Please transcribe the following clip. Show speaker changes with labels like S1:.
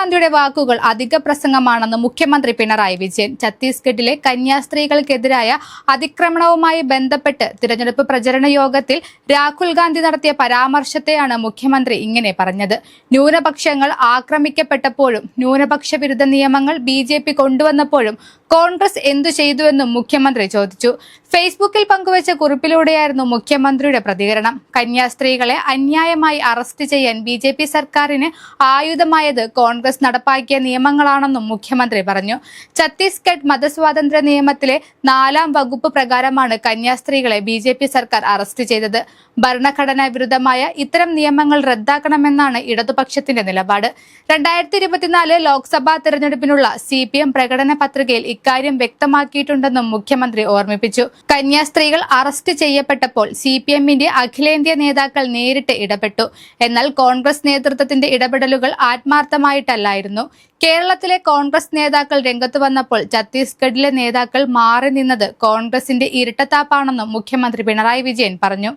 S1: ഗാന്ധിയുടെ വാക്കുകൾ അധിക പ്രസംഗമാണെന്ന് മുഖ്യമന്ത്രി പിണറായി വിജയൻ. ഛത്തീസ്ഗഡിലെ കന്യാസ്ത്രീകൾക്കെതിരായ അതിക്രമണവുമായി ബന്ധപ്പെട്ട് തിരഞ്ഞെടുപ്പ് പ്രചരണ യോഗത്തിൽ രാഹുൽ ഗാന്ധി നടത്തിയ പരാമർശത്തെയാണ് മുഖ്യമന്ത്രി ഇങ്ങനെ പറഞ്ഞത്. ന്യൂനപക്ഷങ്ങൾ ആക്രമിക്കപ്പെട്ടപ്പോഴും ന്യൂനപക്ഷ വിരുദ്ധ നിയമങ്ങൾ BJP കൊണ്ടുവന്നപ്പോഴും കോൺഗ്രസ് എന്തു ചെയ്തുവെന്നും മുഖ്യമന്ത്രി ചോദിച്ചു. ഫേസ്ബുക്കിൽ പങ്കുവച്ച കുറിപ്പിലൂടെയായിരുന്നു മുഖ്യമന്ത്രിയുടെ പ്രതികരണം. കന്യാസ്ത്രീകളെ അന്യായമായി അറസ്റ്റ് ചെയ്യാൻ BJP സർക്കാരിന് ആയുധമായത് കോൺഗ്രസ് നടപ്പാക്കിയ നിയമങ്ങളാണെന്നും മുഖ്യമന്ത്രി പറഞ്ഞു. ഛത്തീസ്ഗഡ് മതസ്വാതന്ത്ര്യ നിയമത്തിലെ 4-ാം വകുപ്പ് പ്രകാരമാണ് കന്യാസ്ത്രീകളെ BJP സർക്കാർ അറസ്റ്റ് ചെയ്തത്. ഭരണഘടനാ വിരുദ്ധമായ ഇത്തരം നിയമങ്ങൾ റദ്ദാക്കണമെന്നാണ് ഇടതുപക്ഷത്തിന്റെ നിലപാട്. 2024 ലോക്സഭാ തെരഞ്ഞെടുപ്പിനുള്ള CPM പ്രകടന പത്രികയിൽ ഇക്കാര്യം വ്യക്തമാക്കിയിട്ടുണ്ടെന്നും മുഖ്യമന്ത്രി ഓർമ്മിപ്പിച്ചു. കന്യാസ്ത്രീകൾ അറസ്റ്റ് ചെയ്യപ്പെട്ടപ്പോൾ CPMന്റെ അഖിലേന്ത്യാ നേതാക്കൾ നേരിട്ട് ഇടപെട്ടു. എന്നാൽ കോൺഗ്രസ് നേതൃത്വത്തിന്റെ ഇടപെടലുകൾ ആത്മാർത്ഥമായിട്ടല്ലായിരുന്നു. കേരളത്തിലെ കോൺഗ്രസ് നേതാക്കൾ രംഗത്ത് വന്നപ്പോൾ ഛത്തീസ്ഗഡിലെ നേതാക്കൾ മാറി നിന്നത് കോൺഗ്രസിന്റെ ഇരട്ടത്താപ്പാണെന്നും മുഖ്യമന്ത്രി പിണറായി വിജയൻ പറഞ്ഞു.